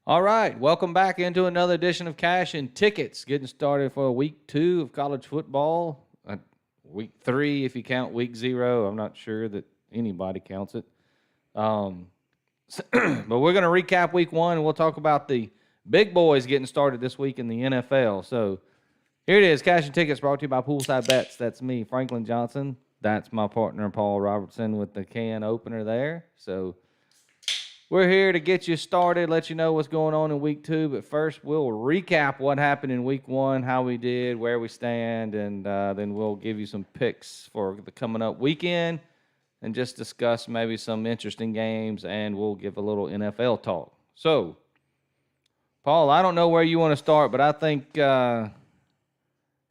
All right, welcome back into another edition of Cash and Tickets. Getting started for week 2 of college football. Week 3, if you count week 0. I'm not sure that anybody counts it. But we're going to recap week 1, and we'll talk about the big boys getting started this week in the NFL. So here it is, Cash and Tickets brought to you by Poolside Bets. That's me, Franklin Johnson. That's my partner, Paul Robertson, with the can opener there. So we're here to get you started, let you know what's going on in week 2. But first, we'll recap what happened in week 1, how we did, where we stand, and then we'll give you some picks for the coming up weekend and just discuss maybe some interesting games, and we'll give a little NFL talk. So, Paul, I don't know where you want to start, but I think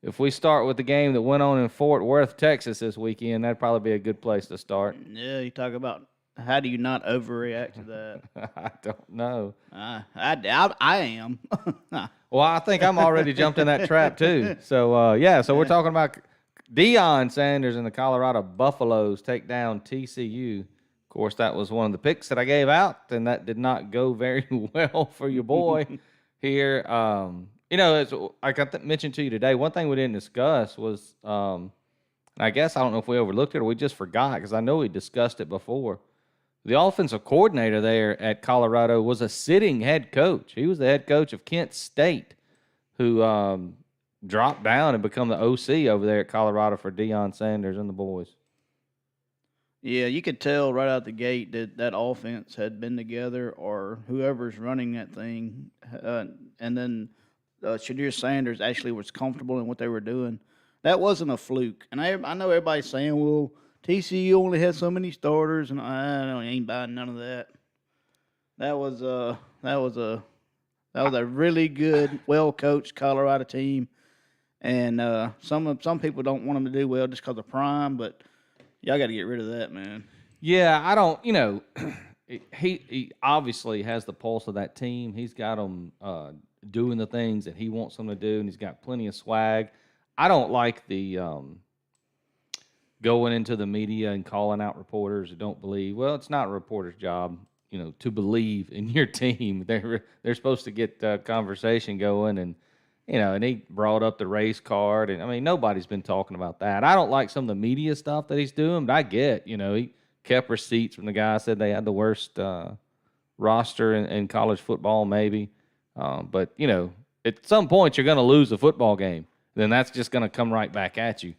if we start with the game that went on in Fort Worth, Texas this weekend, that'd probably be a good place to start. Yeah, you talk about how do you not overreact to that? I don't know. I am. Well, I think I'm already jumped in that trap too. So, so we're talking about Deion Sanders and the Colorado Buffaloes take down TCU. Of course, that was one of the picks that I gave out, and that did not go very well for your boy here. It's, like I mentioned to you today, one thing we didn't discuss was, I guess I don't know if we overlooked it or we just forgot because I know we discussed it before. The offensive coordinator there at Colorado was a sitting head coach. He was the head coach of Kent State, who dropped down and become the OC over there at Colorado for Deion Sanders and the boys. Yeah, you could tell right out the gate that offense had been together, or whoever's running that thing. And then Shedeur Sanders actually was comfortable in what they were doing. That wasn't a fluke. And I know everybody's saying, well, TCU only had so many starters, and I ain't buying none of that. That was a really good, well coached Colorado team, and some people don't want them to do well just because of prime, but y'all got to get rid of that, man. Yeah, I don't. He obviously has the pulse of that team. He's got them doing the things that he wants them to do, and he's got plenty of swag. I don't like the going into the media and calling out reporters who don't believe. Well, it's not a reporter's job, to believe in your team. They're supposed to get conversation going, and and he brought up the race card, and I mean nobody's been talking about that. I don't like some of the media stuff that he's doing, but I get, he kept receipts from the guy, said they had the worst roster in college football, maybe. But at some point you're going to lose a football game. Then that's just going to come right back at you.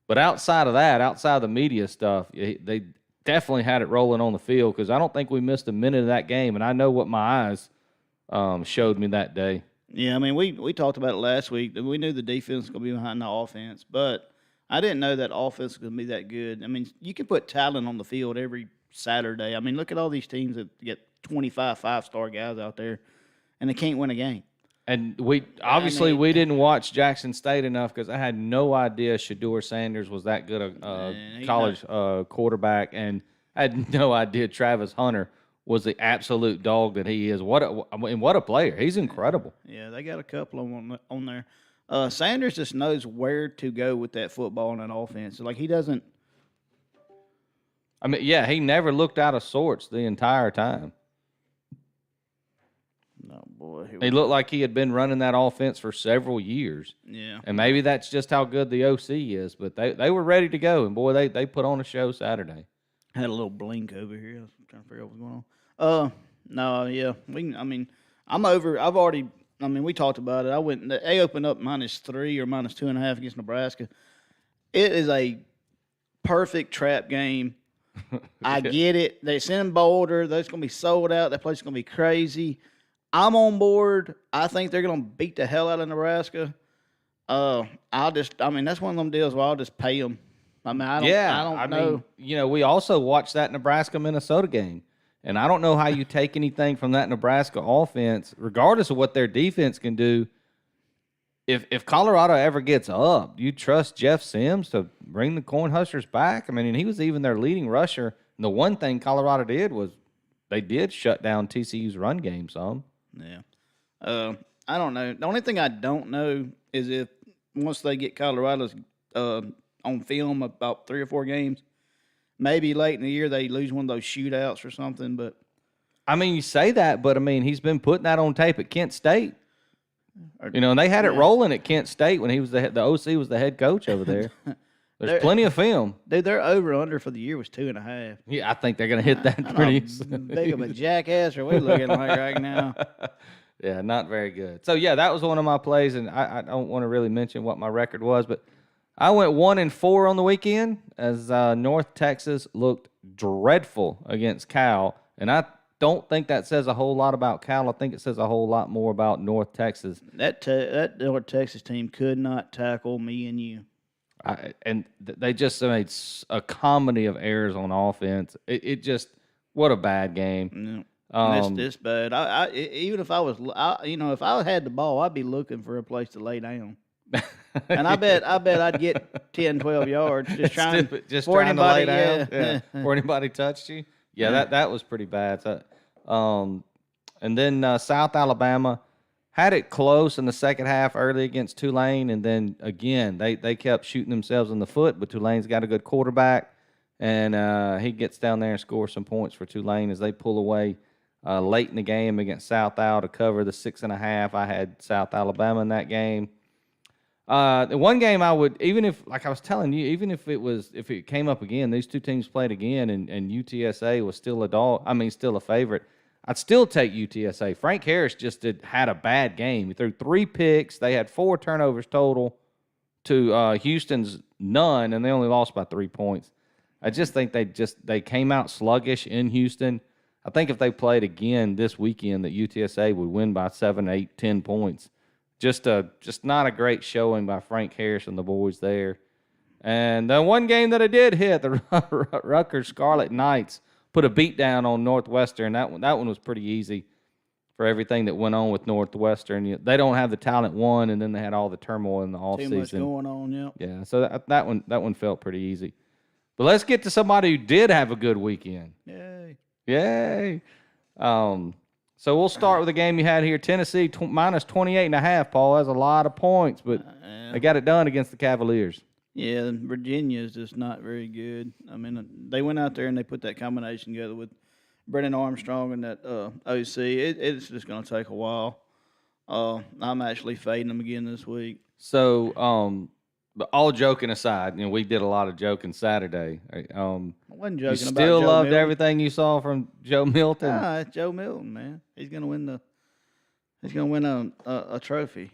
But outside of that, outside of the media stuff, they definitely had it rolling on the field because I don't think we missed a minute of that game, and I know what my eyes showed me that day. Yeah, I mean, we talked about it last week. We knew the defense was going to be behind the offense, but I didn't know that offense was going to be that good. I mean, you can put talent on the field every Saturday. I mean, look at all these teams that get 25 five-star guys out there, and they can't win a game. And we didn't watch Jackson State enough because I had no idea Shedeur Sanders was that good a college quarterback, and I had no idea Travis Hunter was the absolute dog that he is. What a player! He's incredible. Yeah, they got a couple on there. Sanders just knows where to go with that football and that offense. Like he doesn't. I mean, yeah, he never looked out of sorts the entire time. No, boy. He looked like he had been running that offense for several years. Yeah. And maybe that's just how good the OC is, but they were ready to go, and, boy, they put on a show Saturday. I had a little blink over here. I was trying to figure out what's going on. No, yeah. We talked about it. They opened up -3 or -2.5 against Nebraska. It is a perfect trap game. I get it. They send Boulder. That's going to be sold out. That place is going to be crazy. I'm on board. I think they're going to beat the hell out of Nebraska. That's one of them deals where I'll just pay them. I don't know. We also watched that Nebraska-Minnesota game. And I don't know how you take anything from that Nebraska offense, regardless of what their defense can do. If Colorado ever gets up, you trust Jeff Sims to bring the Cornhuskers back? I mean, and he was even their leading rusher. And the one thing Colorado did was they did shut down TCU's run game some. Yeah. I don't know. The only thing I don't know is if once they get Colorado's on film about 3 or 4 games, maybe late in the year they lose one of those shootouts or something. But I mean, you say that, but I mean, he's been putting that on tape at Kent State. You know, and they had it rolling at Kent State when he was the OC was the head coach over there. There's plenty of film. Dude, their over-under for the year was 2.5. Yeah, I think they're going to hit that pretty soon. Big of a jackass are we looking like right now? Yeah, not very good. So, yeah, that was one of my plays, and I don't want to really mention what my record was, but I went 1-4 on the weekend as North Texas looked dreadful against Cal, and I don't think that says a whole lot about Cal. I think it says a whole lot more about North Texas. That North Texas team could not tackle me and you. They just made a comedy of errors on offense. It just what a bad game. That's this bad. Even if I was, if I had the ball, I'd be looking for a place to lay down. And I bet I'd get 10, 12 yards just trying to anybody, lay down. Yeah. Before anybody touched you. Yeah, that was pretty bad. So, and then South Alabama had it close in the second half early against Tulane, and then again they kept shooting themselves in the foot. But Tulane's got a good quarterback, and he gets down there and scores some points for Tulane as they pull away late in the game against South Al to cover the 6.5. I had South Alabama in that game. The one game I would, even if, like I was telling you, even if it came up again, these two teams played again, and UTSA was still still a favorite, I'd still take UTSA. Frank Harris just had a bad game. He threw 3 picks. They had 4 turnovers total to Houston's none, and they only lost by 3 points. I just think they came out sluggish in Houston. I think if they played again this weekend, that UTSA would win by 7, 8, 10 points. Just not a great showing by Frank Harris and the boys there. And the one game that I did hit, the Rutgers Scarlet Knights put a beat down on Northwestern. That one was pretty easy for everything that went on with Northwestern. They don't have the talent one, and then they had all the turmoil in the offseason. Too much going on, yeah. Yeah, so that one felt pretty easy. But let's get to somebody who did have a good weekend. Yay. So we'll start with the game you had here. Tennessee minus 28.5, Paul. That's a lot of points, but they got it done against the Cavaliers. Yeah, Virginia is just not very good. I mean, they went out there and they put that combination together with Brennan Armstrong and that OC. It's just going to take a while. I'm actually fading them again this week. So, but all joking aside, we did a lot of joking Saturday. I wasn't joking. You still loved everything you saw from Joe Milton? Nah, it's Joe Milton, man. He's gonna win a trophy.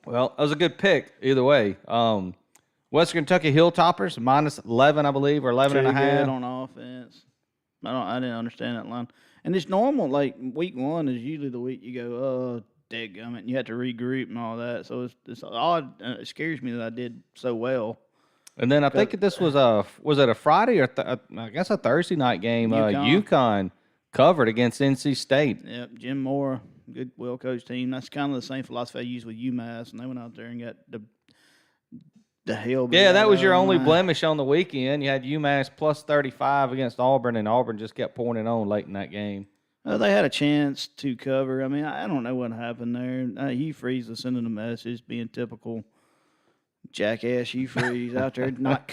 Well, that was a good pick either way. Western Kentucky Hilltoppers minus 11, I believe, or 11.5. Good on offense. I didn't understand that line. And it's normal. Like week 1 is usually the week you go, oh, dadgummit, you have to regroup and all that. So it's odd. It scares me that I did so well. And then I think this was it a Friday or I guess a Thursday night game? UConn covered against NC State. Yep, Jim Moore, good, well-coached team. That's kind of the same philosophy I used with UMass, and they went out there and got the hell. Yeah, that was your only blemish on the weekend. You had UMass plus 35 against Auburn, and Auburn just kept pouring it on late in that game. They had a chance to cover. I mean, I don't know what happened there. Hugh Freeze was sending a message, being typical jackass Hugh Freeze out there, not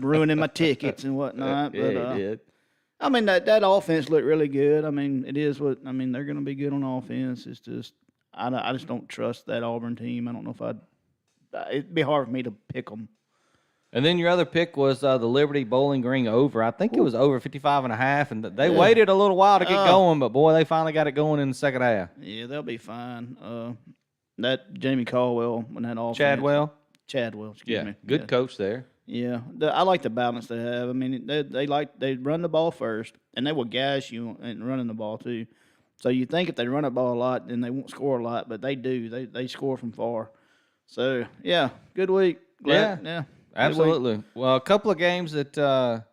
ruining my tickets and whatnot. Yeah, but, he did. I mean, that offense looked really good. I mean, they're going to be good on offense. It's just, I just don't trust that Auburn team. I don't know if it'd be hard for me to pick them. And then your other pick was the Liberty Bowling Green over. I think it was over 55.5, and they waited a little while to get going, but boy, they finally got it going in the second half. Yeah, they'll be fine. That Jamie Caldwell when that offense. Chadwell, excuse me. Good coach there. Yeah, I like the balance they have. I mean, they run the ball first, and they will gas you in running the ball too. So you think if they run the ball a lot, then they won't score a lot, but they do. They score from far. So yeah, good week. Yeah. Absolutely. Well, a couple of games that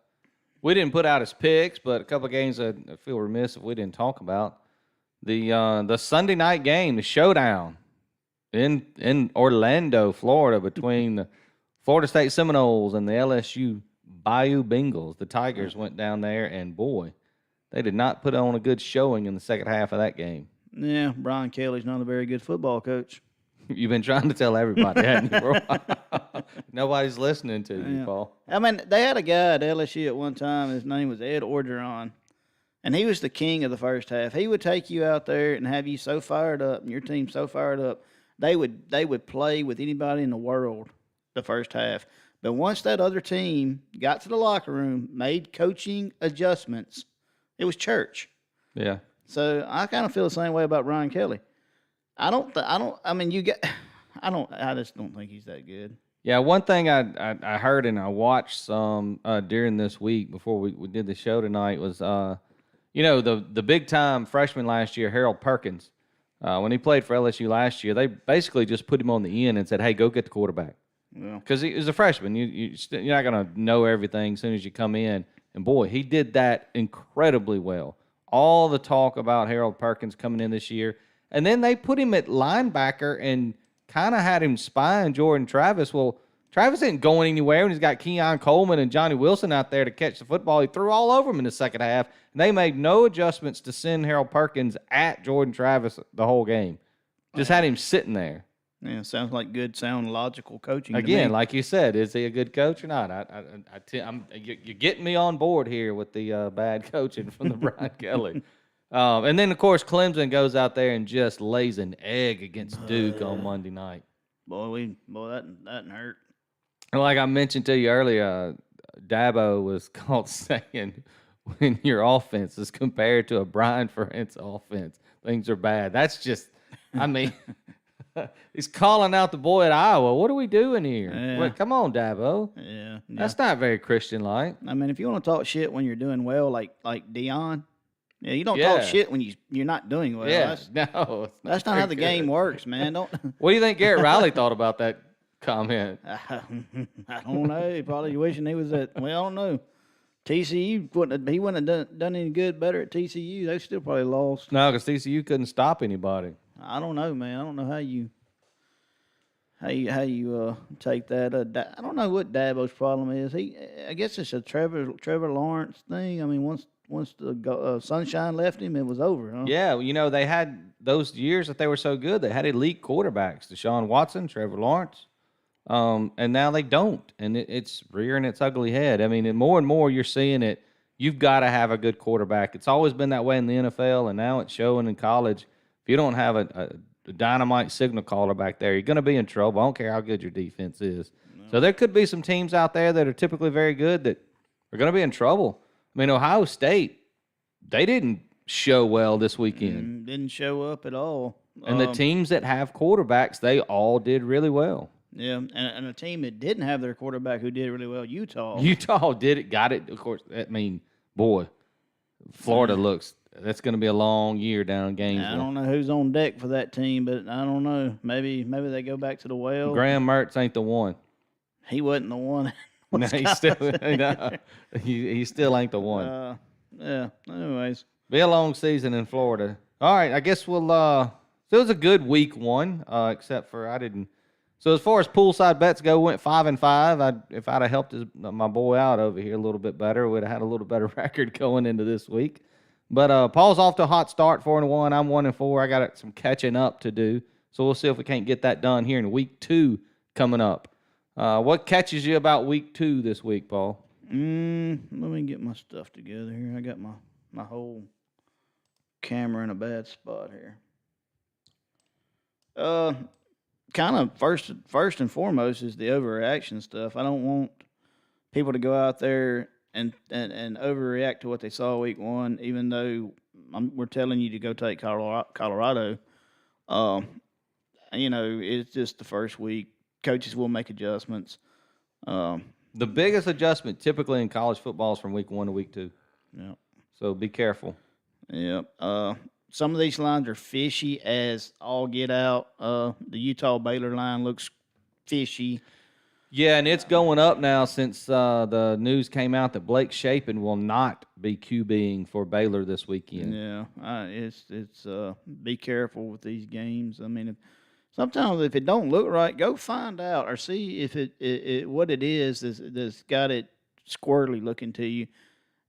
We didn't put out his picks, but a couple of games I feel remiss if we didn't talk about. The Sunday night game, the showdown in Orlando, Florida, between the Florida State Seminoles and the LSU Bayou Bengals. The Tigers went down there, and boy, they did not put on a good showing in the second half of that game. Yeah, Brian Kelly's not a very good football coach. You've been trying to tell everybody, haven't you, bro? Nobody's listening to you, Yeah. Paul. I mean, they had a guy at LSU at one time. His name was Ed Orgeron, and he was the king of the first half. He would take you out there and have you so fired up, and your team so fired up, they would play with anybody in the world the first half. But once that other team got to the locker room, made coaching adjustments, it was church. Yeah. So I kind of feel the same way about Ryan Kelly. I just don't think he's that good. Yeah, one thing I heard and I watched some during this week before we did the show tonight was, the big-time freshman last year, Harold Perkins, when he played for LSU last year, they basically just put him on the end and said, hey, go get the quarterback. Yeah. Because he was a freshman. You're not going to know everything as soon as you come in. And, boy, he did that incredibly well. All the talk about Harold Perkins coming in this year. And then they put him at linebacker and kind of had him spying Jordan Travis. Well, Travis isn't going anywhere, and he's got Keon Coleman and Johnny Wilson out there to catch the football. He threw all over him in the second half, and they made no adjustments to send Harold Perkins at Jordan Travis the whole game. Just had him sitting there. Yeah, sounds like good, sound, logical coaching. to Again, me. like you said, is he a good coach or not? You're getting me on board here with the bad coaching from the Brian Kelly. And then, of course, Clemson goes out there and just lays an egg against Duke on Monday night. boy, that hurt. And like I mentioned to you earlier, Dabo was caught saying when your offense is compared to a Brian Ferentz offense, things are bad. That's just, I mean, he's calling out the boy at Iowa. What are we doing here? Yeah. Well, come on, Dabo. Yeah, That's not very Christian-like. I mean, if you want to talk shit when you're doing well, like Dion, yeah, you don't Yeah. talk shit when you're not doing well. Yeah, That's, no, it's that's not very how the good. game works, man. Don't. What do you think Garrett Riley thought about that comment? I don't know. He probably wishing he was at. Well, I don't know. TCU he wouldn't have done any good better at TCU. They still probably lost. No, because TCU couldn't stop anybody. I don't know, man. I don't know how you take that. I don't know what Dabo's problem is. I guess it's a Trevor Lawrence thing. I mean, once the sunshine left him, it was over. Huh? Yeah, they had those years that they were so good. They had elite quarterbacks: Deshaun Watson, Trevor Lawrence, and now they don't, and it's rearing its ugly head. I mean, and more you're seeing it. You've got to have a good quarterback. It's always been that way in the NFL, and now it's showing in college. If you don't have a dynamite signal caller back there, you're going to be in trouble. I don't care how good your defense is. No. So there could be some teams out there that are typically very good that are going to be in trouble. I mean, Ohio State, they didn't show well this weekend. Didn't show up at all. And the teams that have quarterbacks, they all did really well. Yeah, and a team that didn't have their quarterback who did really well, Utah. Utah got it. Of course, I mean, boy, Florida looks – that's going to be a long year down in Gainesville. I don't know who's on deck for that team, but I don't know. Maybe they go back to the well. Graham Mertz ain't the one. He wasn't the one. No, he still ain't the one. Yeah. Anyways, be a long season in Florida. All right, I guess we'll. So it was a good week one, except for I didn't. So as far as poolside bets go, went 5-5. If I'd have helped my boy out over here a little bit better, would have had a little better record going into this week. But Paul's off to a hot start, 4-1. I'm 1-4. I got some catching up to do. So we'll see if we can't get that done here in week 2 coming up. What catches you about week 2 this week, Paul? Let me get my stuff together here. I got my whole camera in a bad spot here. Kind of first and foremost is the overreaction stuff. I don't want people to go out there and overreact to what they saw week 1, even though we're telling you to go take Colorado. It's just the first week. Coaches will make adjustments. The biggest adjustment typically in college football is from week 1 to week 2. Yeah. So be careful. Yeah. Some of these lines are fishy as all get out. The Utah Baylor line looks fishy. Yeah, and it's going up now since the news came out that Blake Shapen will not be QBing for Baylor this weekend. Yeah, it's be careful with these games. I mean, sometimes if it don't look right, go find out or see if it what it is that's got it squirrely looking to you.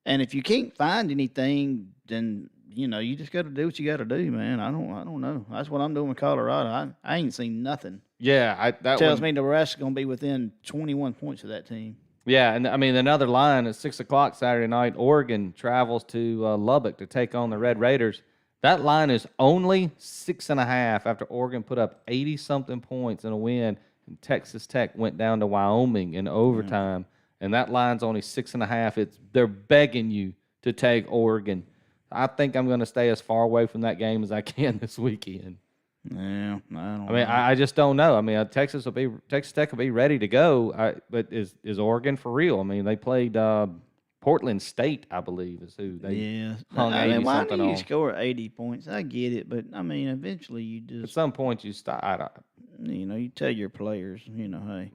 And if you can't find anything, then you just got to do what you got to do, man. I don't know. That's what I'm doing with Colorado. I ain't seen nothing. Yeah, that Tells me Nebraska's gonna be within 21 points of that team. Yeah, and I mean another line at 6:00 Saturday night. Oregon travels to Lubbock to take on the Red Raiders. That line is only 6.5 after Oregon put up 80-something points in a win, and Texas Tech went down to Wyoming in overtime, and that line's only 6.5. They're begging you to take Oregon. I think I'm going to stay as far away from that game as I can this weekend. Yeah, I mean, I just don't know. I mean, Texas Tech will be ready to go, but is Oregon for real? I mean, they played Portland State, I believe, is who they hung 80 why something do you on. score 80 points? I get it, but I mean, eventually you At just some point, you stop. you tell your players, hey,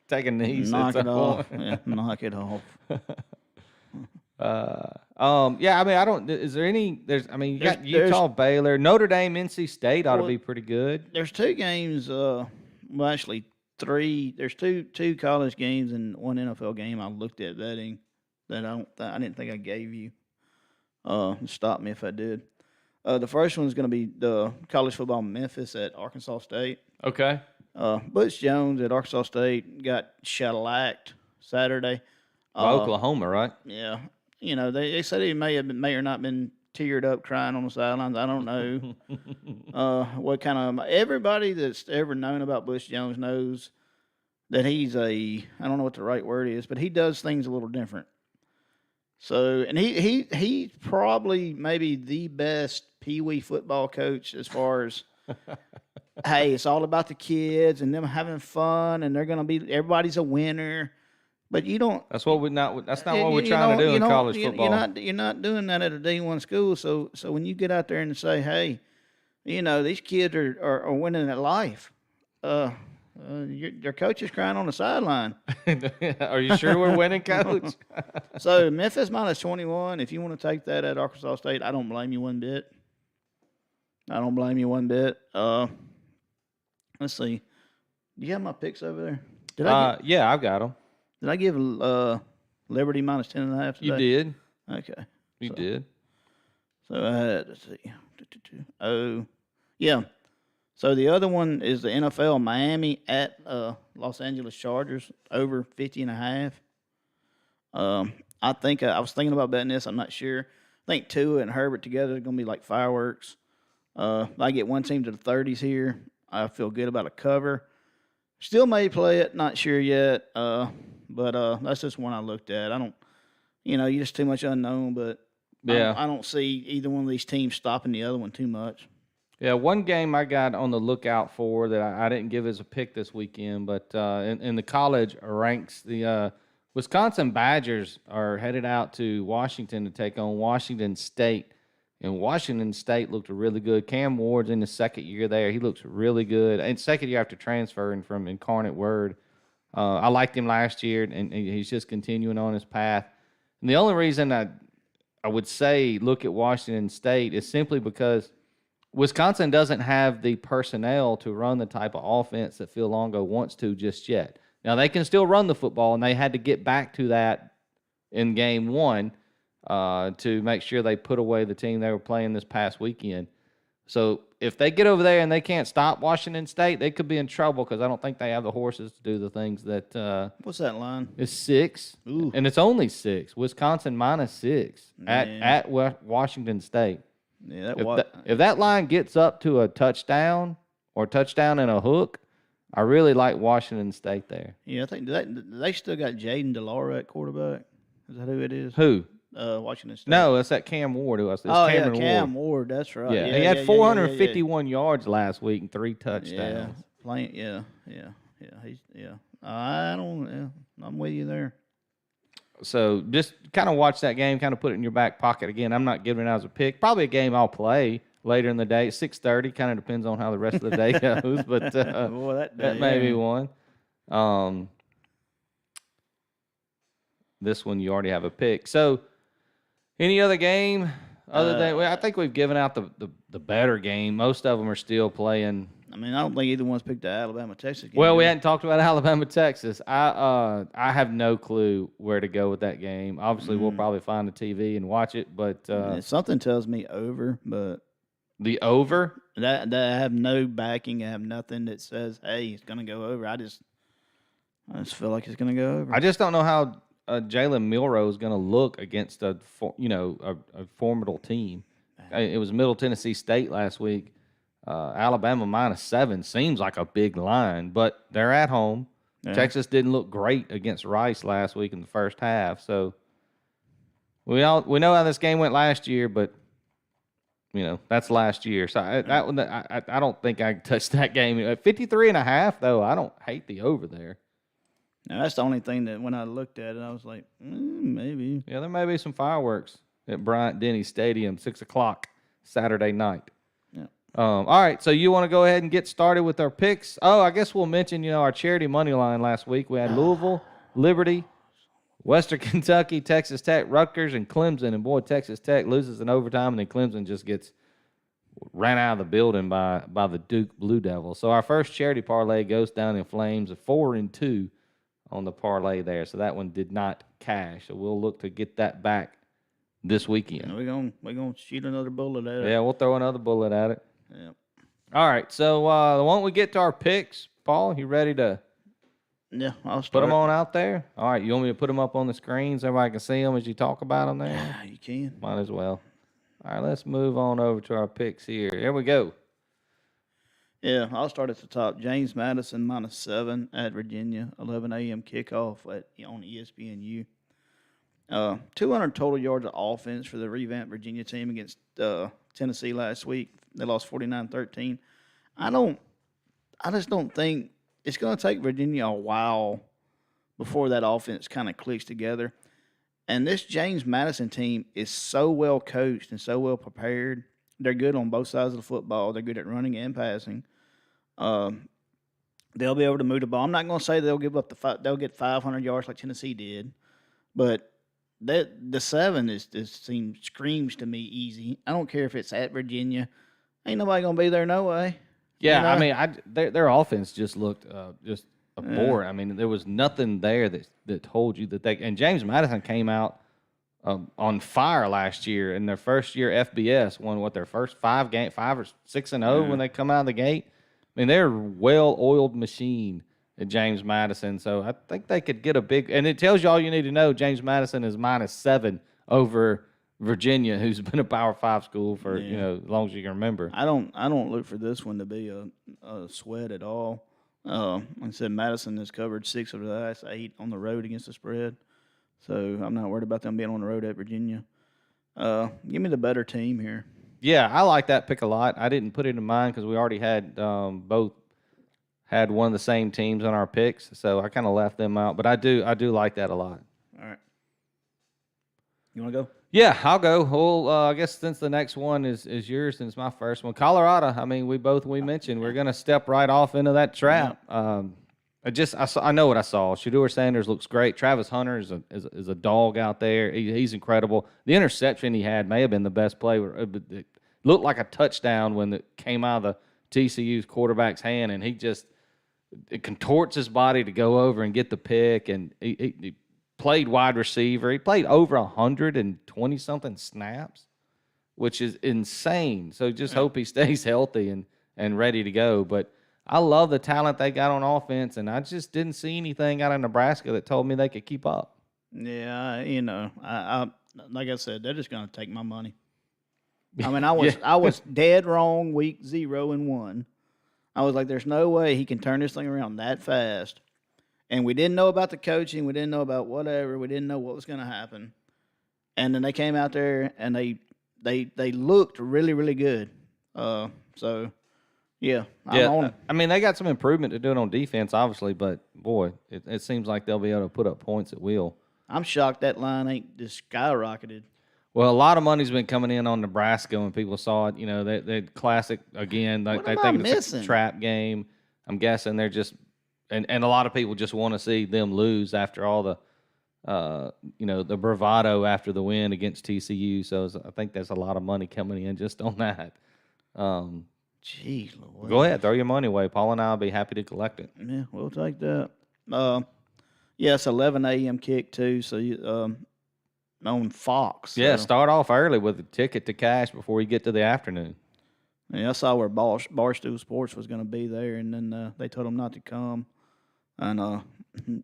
Take a knee. knock it off, knock it off. Yeah, I mean, I don't. Is there any? You got There's- Utah, Baylor, Notre Dame, NC State ought to Well, be pretty good. There's two games. Well, actually three. There's two college games and one NFL game. I looked at betting that I didn't think I gave you. Stop me if I did. The first one's going to be the college football Memphis at Arkansas State. Okay. Butch Jones at Arkansas State got shellacked Saturday. Oklahoma, right? Yeah, they said he may or not been teared up crying on the sidelines. I don't know what kind of everybody that's ever known about Butch Jones knows that he's I don't know what the right word is, but he does things a little different. So, and he's probably maybe the best Pee Wee football coach as far as hey, it's all about the kids and them having fun, and they're gonna be everybody's a winner. But you don't. That's what That's not what we're trying to do in college football. You're not doing that at a D1 school. So when you get out there and say, hey, these kids are winning at life. Your coach is crying on the sideline. Are you sure we're winning, Coach? So Memphis minus 21. If you want to take that at Arkansas State, I don't blame you one bit. Let's see. Do you have my picks over there? Yeah, I've got them. Did I give Liberty minus 10.5 today? You did. Okay. You did. So I had, let's see. Oh, yeah. So the other one is the NFL Miami at Los Angeles Chargers over 50.5. I think I was thinking about betting this. I'm not sure. I think Tua and Herbert together are going to be like fireworks. If I get one team to the 30s here, I feel good about a cover. Still may play it, not sure yet. But that's just one I looked at. I don't, you're just too much unknown. But yeah, I don't see either one of these teams stopping the other one too much. Yeah, one game I got on the lookout for that I didn't give as a pick this weekend, but in the college ranks, the Wisconsin Badgers are headed out to Washington to take on Washington State. And Washington State looked really good. Cam Ward's in his second year there. He looks really good. And second year after transferring from Incarnate Word. I liked him last year, and he's just continuing on his path. And the only reason I would say look at Washington State is simply because Wisconsin doesn't have the personnel to run the type of offense that Phil Longo wants to just yet. Now, they can still run the football, and they had to get back to that in game one to make sure they put away the team they were playing this past weekend. So if they get over there and they can't stop Washington State, they could be in trouble because I don't think they have the horses to do the things that What's that line? It's 6, Ooh. and it's only 6. Wisconsin minus 6 Man. at Washington State. Yeah, If that line gets up to a touchdown or touchdown and a hook, I really like Washington State there. Yeah, I think they still got Jaden DeLaura at quarterback. Is that who it is? Who? Washington State. No, it's that Cam Ward. It's Cameron Cam Ward. Ward. That's right. Yeah, he had 451 yards last week and 3 Yeah, touchdowns. playing. Yeah. I'm with you there. So just kind of watch that game, kind of put it in your back pocket. Again, I'm not giving it as a pick. Probably a game I'll play later in the day. 6:30, kind of depends on how the rest of the day goes. But Boy, that that may be one. This one you already have a pick. So, any other game other than I think we've given out the better game. Most of them are still playing. I mean, I don't think either one's picked the Alabama-Texas game. Well, we hadn't talked about Alabama, Texas. I have no clue where to go with that game. Obviously, we'll probably find the TV and watch it, but something tells me over, but the over. That I have no backing. I have nothing that says, "Hey, it's going to go over." I just feel like it's going to go over. I just don't know how Jalen Milroe is going to look against a formidable team. It was Middle Tennessee State last week. Alabama -7 seems like a big line, but they're at home. Yeah. Texas didn't look great against Rice last week in the first half, so we know how this game went last year, but that's last year. So I don't think I can touch that game. At 53.5, though, I don't hate the over there. Now, that's the only thing that when I looked at it, I was like, maybe. Yeah, there may be some fireworks at Bryant-Denny Stadium, 6 o'clock Saturday night. Yeah. All right, so you want to go ahead and get started with our picks? Oh, I guess we'll mention, our charity money line last week. We had Louisville, Liberty, Western Kentucky, Texas Tech, Rutgers, and Clemson. And, boy, Texas Tech loses in overtime, and then Clemson just gets ran out of the building by the Duke Blue Devils. So our first charity parlay goes down in flames of 4-2 on the parlay there. So that one did not cash. So we'll look to get that back this weekend. We're gonna shoot another bullet at it. Yeah, we'll throw another bullet at it. Yeah. All right, so why don't we get to our picks? Paul, you ready to I'll start. Put them on out there? All right, you want me to put them up on the screen so everybody can see them as you talk about them there? Yeah, you can. Might as well. All right, let's move on over to our picks here. Here we go. Yeah, I'll start at the top. James Madison -7 at Virginia, 11 a.m. kickoff on ESPNU. 200 total yards of offense for the revamped Virginia team against Tennessee last week. They lost 49-13. I just don't think it's going to take Virginia a while before that offense kind of clicks together. And this James Madison team is so well coached and so well prepared. They're good on both sides of the football. They're good at running and passing. They'll be able to move the ball. I'm not going to say they'll give up they'll get 500 yards like Tennessee did, but the 7 screams to me easy. I don't care if it's at Virginia. Ain't nobody going to be there no way. Yeah, I mean, their offense just looked just abhorrent. I mean, there was nothing there that told you that they. And James Madison came out on fire last year in their first year FBS. Won their first 5 or 6-0 when they come out of the gate. I mean, they're a well-oiled machine at James Madison. So I think they could get a big. And it tells you all you need to know. James Madison is -7 over Virginia, who's been a Power 5 school for as long as you can remember. I don't look for this one to be a sweat at all. Like I said, Madison has covered 6 of the last 8 on the road against the spread, so I'm not worried about them being on the road at Virginia. Give me the better team here. Yeah, I like that pick a lot. I didn't put it in mind because we already had both had one of the same teams on our picks, so I kind of left them out. But I do like that a lot. All right, you want to go? Yeah, I'll go. Well, I guess since the next one is yours, and it's my first one, Colorado. I mean, we mentioned we're going to step right off into that trap. I know what I saw. Shedeur Sanders looks great. Travis Hunter is a dog out there. He's incredible. The interception he had may have been the best play. It looked like a touchdown when it came out of the TCU's quarterback's hand, and it contorts his body to go over and get the pick, and he played wide receiver. He played over 120-something snaps, which is insane. So just hope he stays healthy and ready to go. But I love the talent they got on offense, and I just didn't see anything out of Nebraska that told me they could keep up. Yeah, I like I said, they're just going to take my money. I mean, I was dead wrong week 0 and 1. I was like, there's no way he can turn this thing around that fast. And we didn't know about the coaching. We didn't know about whatever. We didn't know what was going to happen. And then they came out there and they looked really, really good. So, yeah. I mean, they got some improvement to do it on defense, obviously, but, boy, it seems like they'll be able to put up points at will. I'm shocked that line ain't just skyrocketed. Well, a lot of money's been coming in on Nebraska when people saw it. They classic again. They think it's a trap game. I'm guessing they're just and a lot of people just want to see them lose after all the the bravado after the win against TCU. So I think there's a lot of money coming in just on that. Jeez, Lord. Go ahead, throw your money away. Paul and I'll be happy to collect it. Yeah, we'll take that. Yeah, it's 11 a.m. kick too. So on Fox. Yeah, so. start off early with a ticket to cash before you get to the afternoon. Yeah, I saw where Barstool Sports was going to be there, and then they told them not to come. And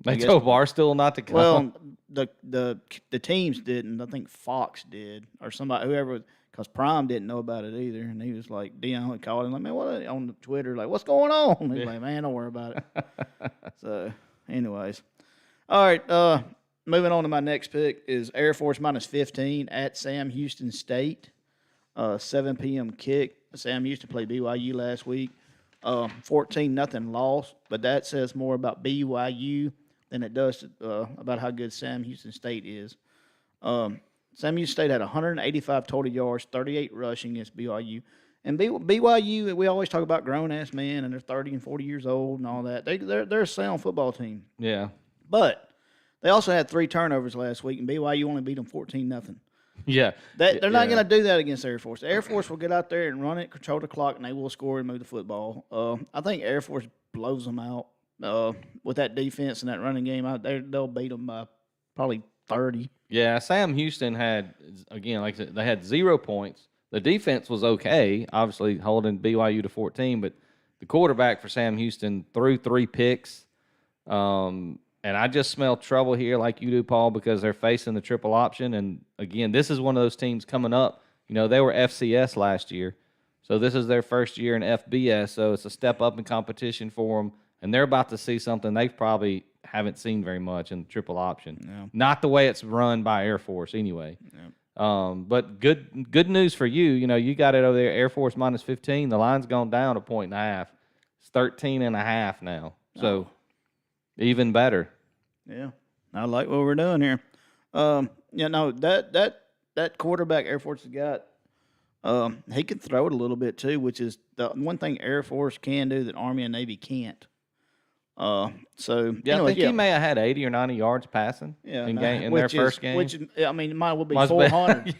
they told Barstool not to come. Well, the teams didn't. I think Fox did, or somebody, whoever, because Prime didn't know about it either. And he was like, Dion called him like, man, what on Twitter, like, what's going on? He's like, man, don't worry about it. So, anyways, all right. Moving on to my next pick is Air Force minus 15 at Sam Houston State. 7 p.m. kick. Sam used to play BYU last week. 14-0 loss, but that says more about BYU than it does about how good Sam Houston State is. Sam Houston State had 185 total yards, 38 rushing against BYU. And BYU, we always talk about grown-ass men, and they're 30 and 40 years old and all that. They're a sound football team. Yeah. But they also had 3 turnovers last week, and BYU only beat them 14-0. Yeah. They're not going to do that against Air Force. Air Force will get out there and run it, control the clock, and they will score and move the football. I think Air Force blows them out with that defense and that running game. They'll beat them by probably 30. Yeah, Sam Houston had, again, like I said, they had 0 points. The defense was okay, obviously holding BYU to 14, but the quarterback for Sam Houston threw 3 picks. And I just smell trouble here like you do, Paul, because they're facing the triple option. And, again, this is one of those teams coming up. You know, they were FCS last year. So this is their first year in FBS. So it's a step up in competition for them. And they're about to see something they probably haven't seen very much in the triple option. Yeah. Not the way it's run by Air Force anyway. Yeah. But good news for you. You know, you got it over there, Air Force minus 15. The line's gone down a 1.5. It's 13.5 now. So even better. Yeah, I like what we're doing here. That quarterback Air Force has got, he can throw it a little bit too, which is the one thing Air Force can do that Army and Navy can't. I think he may have had 80 or 90 yards passing in their first game. Which, I mean, mine would be 400.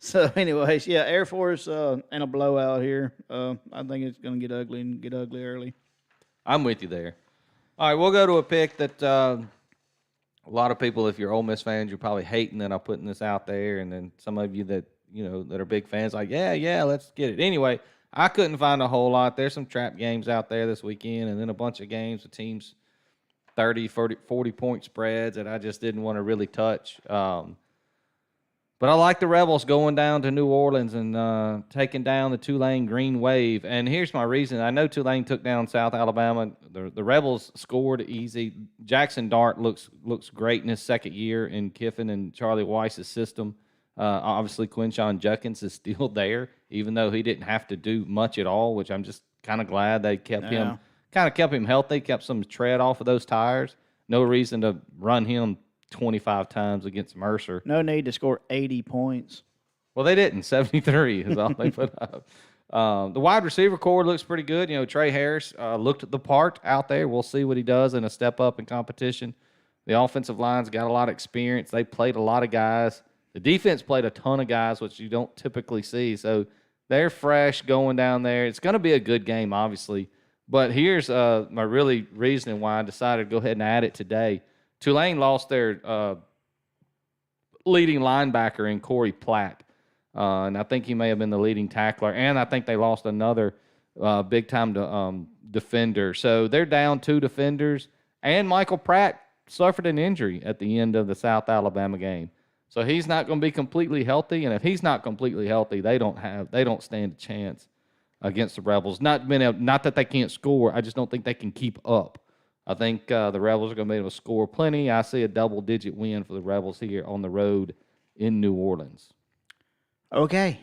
So, anyways, yeah, Air Force and a blowout here. I think it's going to get ugly and get ugly early. I'm with you there. All right, we'll go to a pick that a lot of people, if you're Ole Miss fans, you're probably hating that I'm putting this out there, and then some of you that that are big fans, like, yeah, let's get it. Anyway, I couldn't find a whole lot. There's some trap games out there this weekend, and then a bunch of games with teams 30, 40-point spreads that I just didn't want to really touch. But I like the Rebels going down to New Orleans and taking down the Tulane Green Wave. And here's my reason. I know Tulane took down South Alabama. The Rebels scored easy. Jackson Dart looks great in his second year in Kiffin and Charlie Weiss's system. Obviously, Quinshon Judkins is still there, even though he didn't have to do much at all, which I'm just kind of glad they kept him healthy, kept some tread off of those tires. No reason to run him 25 times against Mercer. No need to score 80 points. Well, they didn't. 73 is all they put up. The wide receiver core looks pretty good. You know, Trey Harris looked at the part out there. We'll see what he does in a step up in competition. The offensive line's got a lot of experience. They played a lot of guys. The defense played a ton of guys, which you don't typically see. So they're fresh going down there. It's going to be a good game, obviously. But here's my really reasoning why I decided to go ahead and add it today. Tulane lost their leading linebacker in Corey Platt, and I think he may have been the leading tackler, and I think they lost another big-time defender. So they're down 2 defenders, and Michael Pratt suffered an injury at the end of the South Alabama game. So he's not going to be completely healthy, and if he's not completely healthy, they don't stand a chance against the Rebels. Not that they can't score, I just don't think they can keep up. I think the Rebels are going to be able to score plenty. I see a double-digit win for the Rebels here on the road in New Orleans. Okay.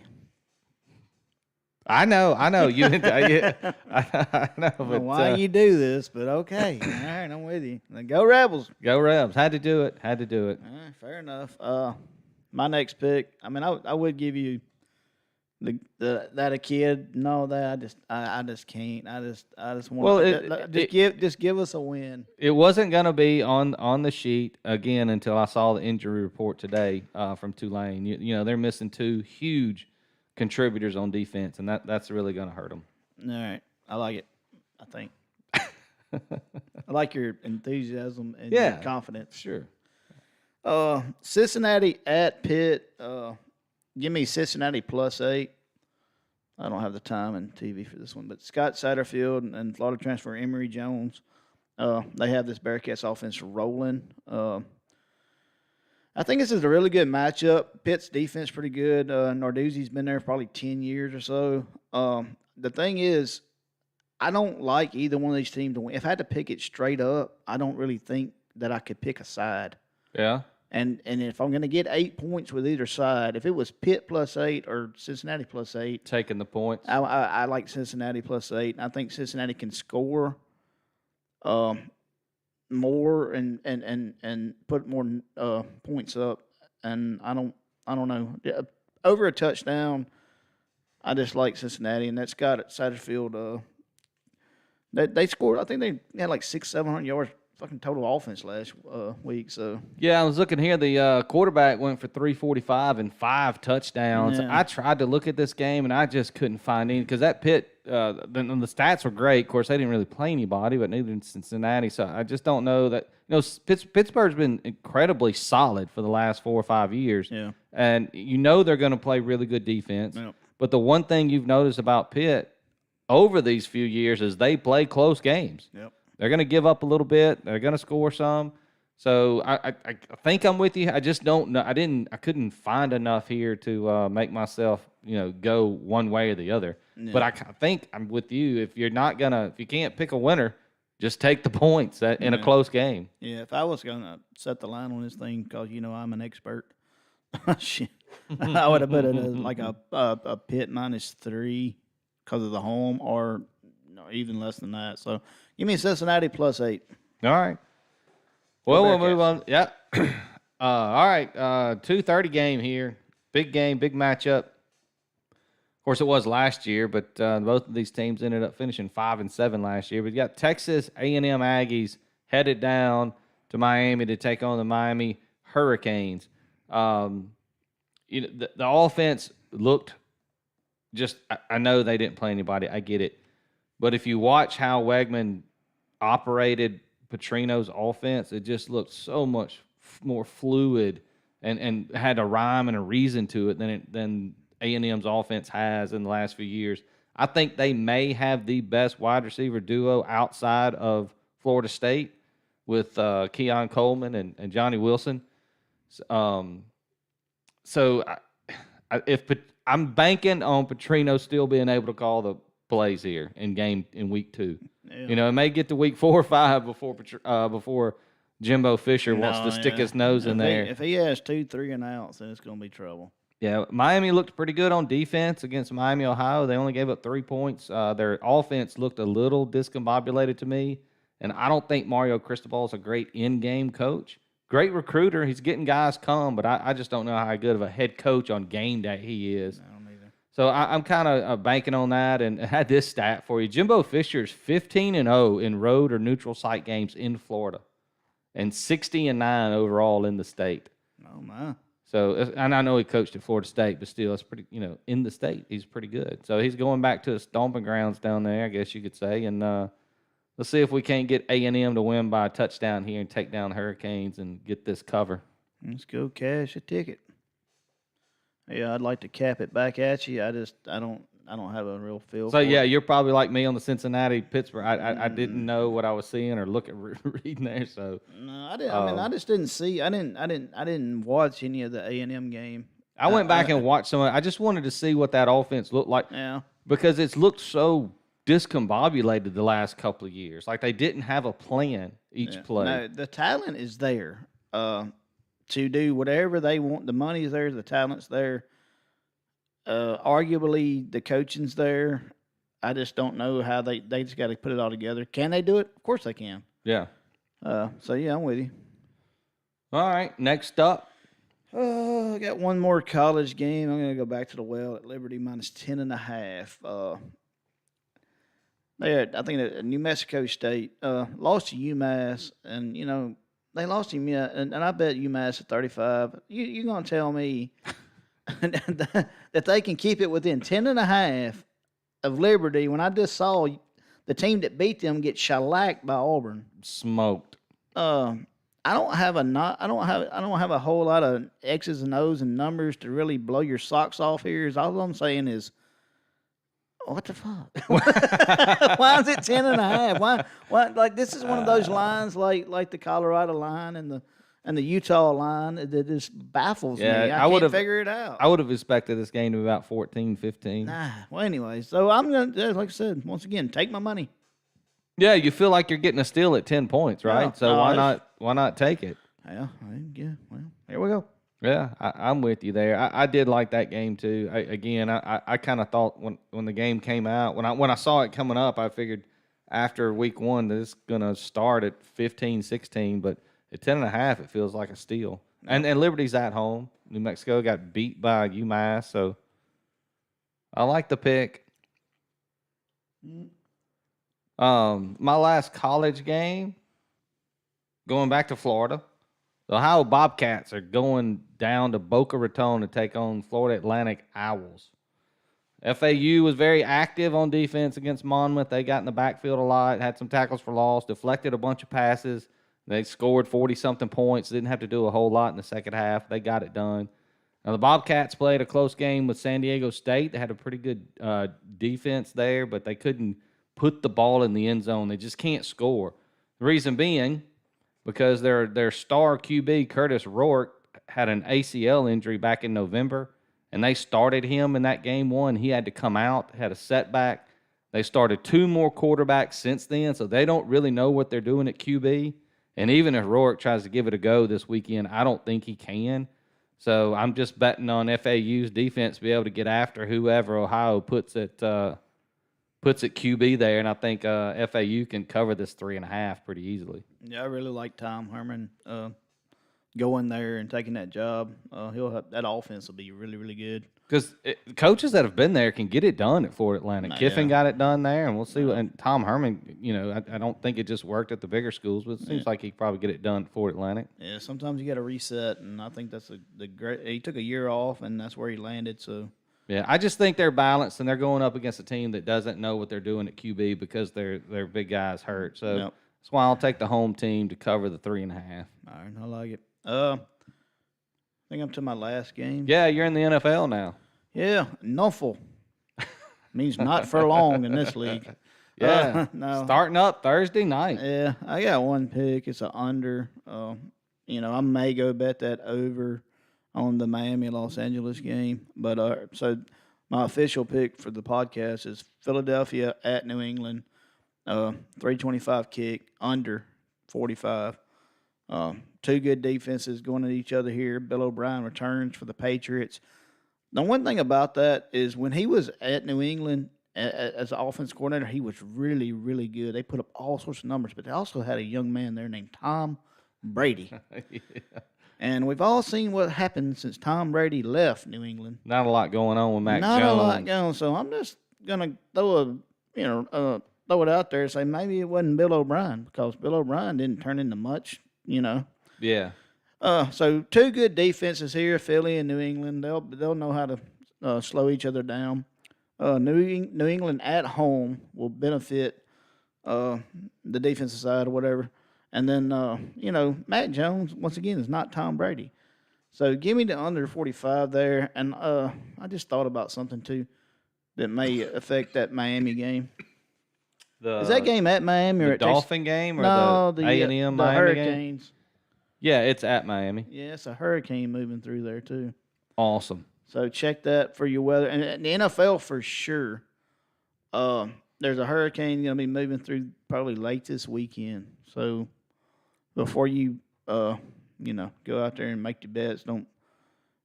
I know. You, I know. But, why you do this, but okay. All right, I'm with you. Then go Rebels. Go Rebs. Had to do it. All right, fair enough. My next pick, I mean, I would give you That a kid? No, that I just can't. I just Well, want just give us a win. it wasn't going to be on the sheet again until I saw the injury report today from Tulane. You know, they're missing two huge contributors on defense, and that's really going to hurt them. All right, I like it. I think I like your enthusiasm and your confidence. Sure. Cincinnati at Pitt. Give me Cincinnati +8. I don't have the time and TV for this one, but Scott Satterfield and Florida transfer Emory Jones. They have this Bearcats offense rolling. I think this is a really good matchup. Pitt's defense pretty good. Narduzzi's been there for probably 10 years or so. The thing is, I don't like either one of these teams to win. If I had to pick it straight up, I don't really think that I could pick a side. Yeah. And if I'm going to get 8 points with either side, if it was Pitt +8 or Cincinnati +8, Taking the points. I like Cincinnati +8. I think Cincinnati can score more and put more points up. And I don't know. Over a touchdown, I just like Cincinnati, and that's got Satterfield. They scored. I think they had like 600-700 yards fucking total offense last week. So Yeah, I was looking here. The quarterback went for 345 and 5 touchdowns. Yeah. I tried to look at this game, and I just couldn't find any because that Pitt, the stats were great. Of course, they didn't really play anybody, but neither did Cincinnati. So I just don't know that. You know, Pittsburgh's been incredibly solid for the last 4 or 5 years. Yeah. And you know they're going to play really good defense. Yep. But the one thing you've noticed about Pitt over these few years is they play close games. Yep. They're going to give up a little bit. They're going to score some. So I think I'm with you. I just don't know. I couldn't find enough here to make myself, go one way or the other. Yeah. But I think I'm with you. If you can't pick a winner, just take the points in a close game. Yeah, if I was going to set the line on this thing, because I'm an expert, shit, I would have put it as like a Pitt -3 because of the home, or even less than that. So give me Cincinnati +8. All right. Well, we'll Bearcats. move on. Yeah. All right. 2:30 game here. Big game, big matchup. Of course, it was last year, but both of these teams ended up finishing 5-7 last year. But you got Texas A&M Aggies headed down to Miami to take on the Miami Hurricanes. The offense looked just. I know they didn't play anybody. I get it. But if you watch how Wegman operated Petrino's offense, it just looked so much more fluid and had a rhyme and a reason to it than A&M's offense has in the last few years. I think they may have the best wide receiver duo outside of Florida State with Keon Coleman and Johnny Wilson. So I'm banking on Petrino still being able to call the plays here in week 2. Yeah. It may get to week 4 or 5 before Jimbo Fisher wants to stick his nose in there. If he has 2, 3 and outs, then it's going to be trouble. Yeah, Miami looked pretty good on defense against Miami, Ohio. They only gave up 3 points. Their offense looked a little discombobulated to me, and I don't think Mario Cristobal is a great in-game coach. Great recruiter. He's getting guys come, but I just don't know how good of a head coach on game day he is. I don't either. So I'm kind of banking on that, and I had this stat for you. Jimbo Fisher's 15-0 in road or neutral site games in Florida, and 60-9 overall in the state. Oh, my. So, and I know he coached at Florida State, but still, it's pretty, in the state, he's pretty good. So he's going back to his stomping grounds down there, I guess you could say. And let's see if we can't get A&M to win by a touchdown here and take down the Hurricanes and get this cover. Let's go cash a ticket. Yeah, I'd like to cap it back at you. I don't have a real feel. So for yeah, it. you're probably like me on the Cincinnati Pittsburgh. I didn't know what I was seeing or reading there. So No, I didn't. I just didn't see. I didn't watch any of the A&M game. I went back and watched some. I just wanted to see what that offense looked like. Yeah. Because it's looked so discombobulated the last couple of years. Like they didn't have a plan each play. No, the talent is there to do whatever they want. The money's there. The talent's there. Arguably, the coaching's there. I just don't know how they just got to put it all together. Can they do it? Of course they can. Yeah. So, yeah, I'm with you. All right. Next up, Oh, I got one more college game. I'm going to go back to the well at Liberty minus 10.5. I think that New Mexico State lost to UMass, and they lost to UMass, and I bet UMass at 35. You're going to tell me that they can keep it within 10.5 of Liberty when I just saw the team that beat them get shellacked by Auburn. Smoked. I don't have a whole lot of X's and O's and numbers to really blow your socks off here. All I'm saying is, what the fuck? Why is it 10.5? Why? Like, this is one of those lines like the Colorado line and the Utah line that just baffles me. I can't figure it out. I would have expected this game to be about 14, 15. Nah. Well, anyway, so I'm gonna, like I said, once again, take my money. Yeah, you feel like you're getting a steal at 10 points, right? Yeah, so why not take it? Yeah. Well, here we go. Yeah, I'm with you there. I did like that game too. I kind of thought when the game came out, when I saw it coming up, I figured after week one that it's gonna start at 15, 16, but at 10.5, it feels like a steal. And Liberty's at home. New Mexico got beat by UMass, so I like the pick. My last college game, going back to Florida, the Ohio Bobcats are going down to Boca Raton to take on Florida Atlantic Owls. FAU was very active on defense against Monmouth. They got in the backfield a lot, had some tackles for loss, deflected a bunch of passes. They scored 40-something points. Didn't have to do a whole lot in the second half. They got it done. Now, the Bobcats played a close game with San Diego State. They had a pretty good defense there, but they couldn't put the ball in the end zone. They just can't score. The reason being because their star QB, Curtis Rourke, had an ACL injury back in November, and they started him in that game one. He had to come out, had a setback. They started two more quarterbacks since then, so they don't really know what they're doing at QB. And even if Rourke tries to give it a go this weekend, I don't think he can. So I'm just betting on FAU's defense to be able to get after whoever Ohio puts at QB there, and I think FAU can cover this 3.5 pretty easily. Yeah, I really like Tom Herman going there and taking that job. That offense will be really, really good. Because coaches that have been there can get it done at Florida Atlantic. Kiffin got it done there, and we'll see. And Tom Herman, I don't think it just worked at the bigger schools, but it seems like he could probably get it done at Florida Atlantic. Yeah, sometimes you got to reset, and I think that's the great. He took a year off, and that's where he landed. So. Yeah, I just think they're balanced, and they're going up against a team that doesn't know what they're doing at QB because their big guys hurt. So that's why I'll take the home team to cover the 3.5. All right, I like it. I think I'm to my last game. Yeah, you're in the NFL now. Yeah, Nuffle means not for long in this league. Yeah, no. Starting up Thursday night. Yeah, I got one pick. It's an under. I may go bet that over on the Miami-Los Angeles game. But so my official pick for the podcast is Philadelphia at New England, 325 kick, under 45. Two good defenses going at each other here. Bill O'Brien returns for the Patriots. The one thing about that is when he was at New England as an offense coordinator, he was really, really good. They put up all sorts of numbers, but they also had a young man there named Tom Brady. Yeah. And we've all seen what happened since Tom Brady left New England. Not a lot going on with Mac Jones. Not a lot going. So I'm just gonna throw it out there and say maybe it wasn't Bill O'Brien because Bill O'Brien didn't turn into much. Yeah. So two good defenses here, Philly and New England. They'll know how to slow each other down. New England at home will benefit the defensive side or whatever. And then, Mac Jones, once again, is not Tom Brady. So give me the under 45 there. And I just thought about something, too, that may affect that Miami game. Is that game at Miami? Or the Dolphin game or the A&M Miami Hurricanes. Game? Yeah, it's at Miami. Yeah, it's a hurricane moving through there, too. Awesome. So check that for your weather. And the NFL for sure, there's a hurricane going to be moving through probably late this weekend. So before you, go out there and make your bets, don't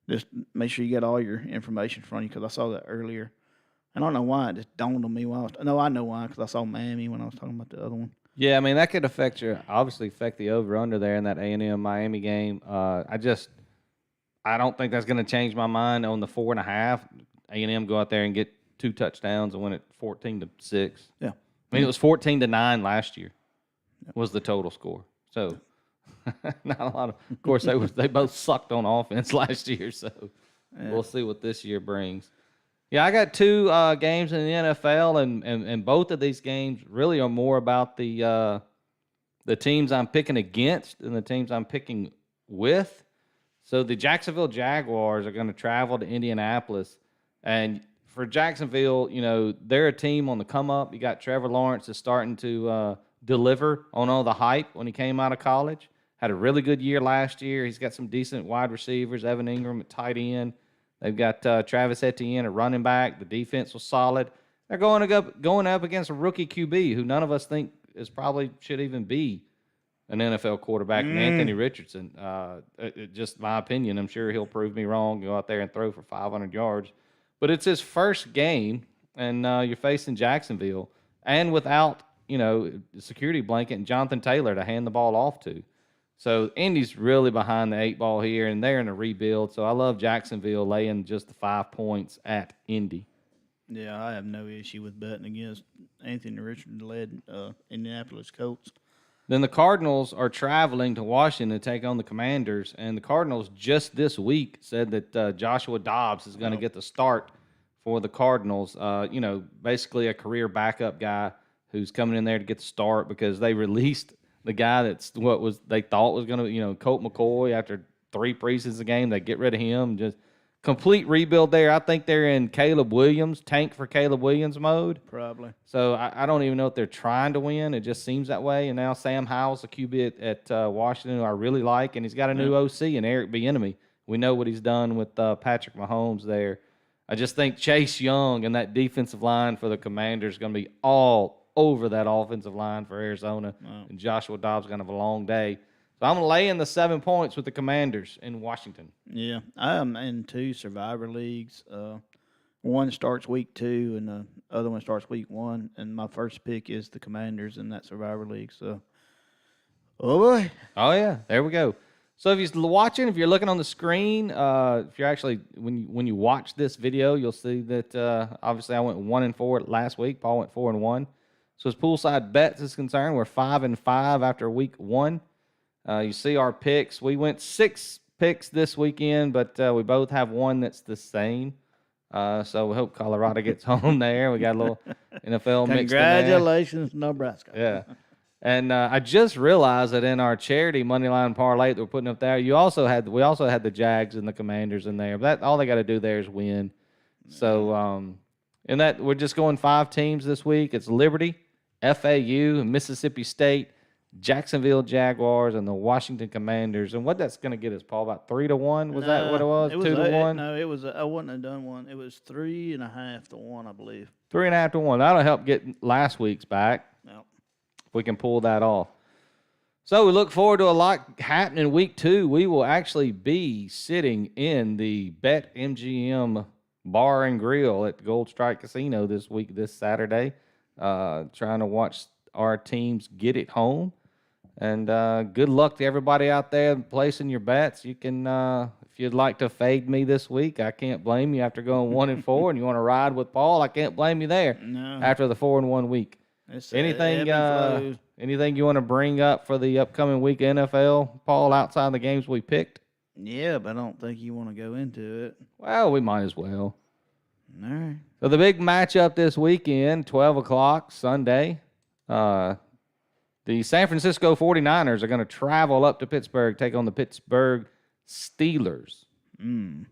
just make sure you get all your information from you because I saw that earlier. I don't know why. It just dawned on me I know why because I saw Miami when I was talking about the other one. Yeah, I mean, that could obviously affect the over-under there in that A&M Miami game. I don't think that's going to change my mind on the 4.5. A&M go out there and get 2 touchdowns and win it 14-6. Yeah. I mean, it was 14-9 last year was the total score. So not a lot of course, they both sucked on offense last year. So we'll see what this year brings. Yeah, I got 2 games in the NFL, and both of these games really are more about the teams I'm picking against than the teams I'm picking with. So the Jacksonville Jaguars are going to travel to Indianapolis, and for Jacksonville, they're a team on the come up. You got Trevor Lawrence is starting to deliver on all the hype when he came out of college. Had a really good year last year. He's got some decent wide receivers, Evan Ingram at tight end. They've got Travis Etienne at running back. The defense was solid. They're going up against a rookie QB who none of us think should even be an NFL quarterback, and Anthony Richardson. Just my opinion. I'm sure he'll prove me wrong, go out there and throw for 500 yards. But it's his first game, and you're facing Jacksonville, and without, the security blanket and Jonathan Taylor to hand the ball off to. So Indy's really behind the 8 ball here, and they're in a rebuild. So I love Jacksonville laying just the 5 points at Indy. Yeah, I have no issue with betting against Anthony Richardson-led Indianapolis Colts. Then the Cardinals are traveling to Washington to take on the Commanders, and the Cardinals just this week said that Joshua Dobbs is going to get the start for the Cardinals. Basically a career backup guy who's coming in there to get the start because they released the guy they thought was going to, Colt McCoy after 3 preseason games. They get rid of him. Just complete rebuild there. I think they're in tank for Caleb Williams mode. Probably. So I don't even know if they're trying to win. It just seems that way. And now Sam Howell's a QB at Washington who I really like, and he's got a new OC in Eric Bieniemy. We know what he's done with Patrick Mahomes there. I just think Chase Young and that defensive line for the Commanders is going to be all over that offensive line for Arizona. Wow. And Joshua Dobbs is going to have a long day. So I'm laying the 7 points with the Commanders in Washington. Yeah, I am in 2 Survivor leagues. One starts week 2, and the other one starts week 1. And my first pick is the Commanders in that Survivor league. So, oh boy! Oh yeah, there we go. So if you're watching, if you're looking on the screen, if you're actually when you watch this video, you'll see that obviously I went 1-4 last week. Paul went 4-1. So as poolside bets is concerned, we're 5-5 after week 1. You see our picks. We went 6 picks this weekend, but we both have one that's the same. So we hope Colorado gets home there. We got a little NFL mixed in there. Congratulations, Nebraska. Yeah. And I just realized that in our charity Moneyline Parlay that we're putting up there, we also had the Jags and the Commanders in there. But all they got to do there is win. So in that we're just going 5 teams this week. It's Liberty, FAU, Mississippi State, Jacksonville Jaguars, and the Washington Commanders. And what that's going to get us, Paul, about 3-1? Was that what it was? 2-1? No, it was. I wouldn't have done one. It was 3.5-1, I believe. 3.5-1. That'll help get last week's back. No. If we can pull that off. So we look forward to a lot happening week 2. We will actually be sitting in the BetMGM Bar and Grill at Gold Strike Casino this Saturday, trying to watch our teams get it home. And good luck to everybody out there placing your bets. You can, if you'd like to fade me this week, I can't blame you after going 1-4 and you want to ride with Paul. I can't blame you there. No. After the 4-1 week. Anything you want to bring up for the upcoming week NFL, Paul, outside the games we picked? Yeah, but I don't think you want to go into it. Well, we might as well. All right. So the big matchup this weekend, 12 o'clock Sunday, the San Francisco 49ers are going to travel up to Pittsburgh, take on the Pittsburgh Steelers.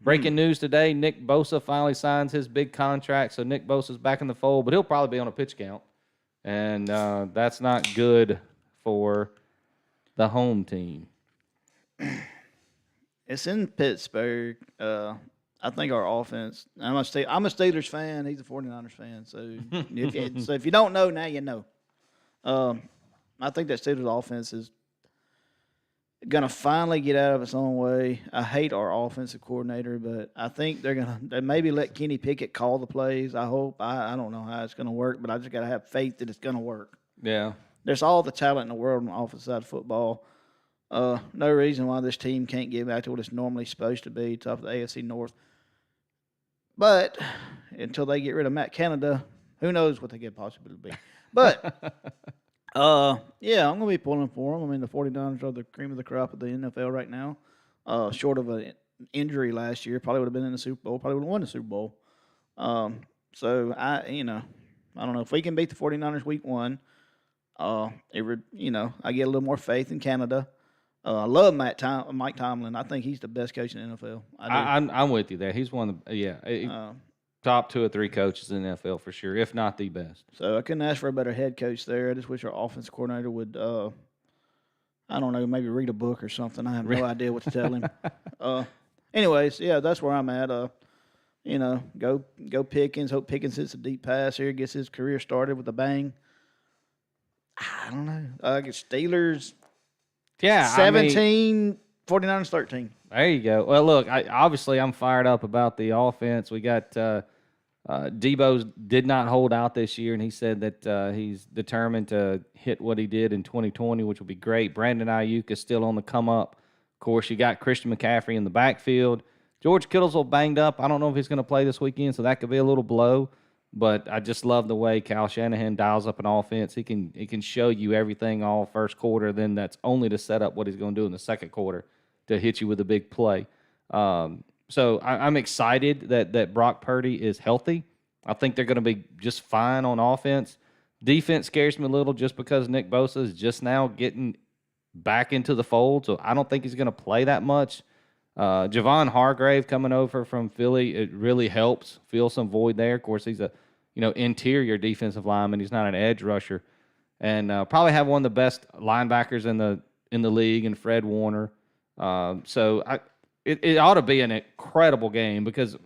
Breaking news today, Nick Bosa finally signs his big contract, so Nick Bosa's back in the fold, but he'll probably be on a pitch count. And that's not good for the home team. It's in Pittsburgh. I think our offense. I'm a Steelers fan. He's a 49ers fan. So if you don't know, now you know. I think that Steelers offense is going to finally get out of its own way. I hate our offensive coordinator, but I think they're going to maybe let Kenny Pickett call the plays. I hope. I don't know how it's going to work, but I just got to have faith that it's going to work. Yeah. There's all the talent in the world on the offensive side of football. No reason why this team can't get back to what it's normally supposed to be, top of the AFC North. But until they get rid of Matt Canada, who knows what they could possibly be. But, yeah, I'm going to be pulling for them. I mean, the 49ers are the cream of the crop of the NFL right now. Short of an injury last year, probably would have been in the Super Bowl, probably would have won the Super Bowl. So, I don't know. If we can beat the 49ers week 1, I get a little more faith in Canada. I love Mike Tomlin. I think he's the best coach in the NFL. I'm with you there. He's one of the top 2 or 3 coaches in the NFL for sure, if not the best. So I couldn't ask for a better head coach there. I just wish our offense coordinator would, I don't know, maybe read a book or something. I have no idea what to tell him. Anyways, yeah, that's where I'm at. Go Pickens. Hope Pickens hits a deep pass here, gets his career started with a bang. I don't know. I guess Steelers. Yeah, 17, 49ers 13. There you go. Well, look, obviously I'm fired up about the offense. We got Debo did not hold out this year, and he said that he's determined to hit what he did in 2020, which will be great. Brandon Ayuk is still on the come up. Of course, you got Christian McCaffrey in the backfield. George Kittle's a little banged up. I don't know if he's going to play this weekend, so that could be a little blow. But I just love the way Kyle Shanahan dials up an offense. He can show you everything all first quarter. Then that's only to set up what he's going to do in the second quarter to hit you with a big play. So I'm excited that Brock Purdy is healthy. I think they're going to be just fine on offense. Defense scares me a little just because Nick Bosa is just now getting back into the fold. So I don't think he's going to play that much. Javon Hargrave coming over from Philly, it really helps fill some void there. Of course, he's a interior defensive lineman. He's not an edge rusher, and probably have one of the best linebackers in the league, in Fred Warner. So it ought to be an incredible game because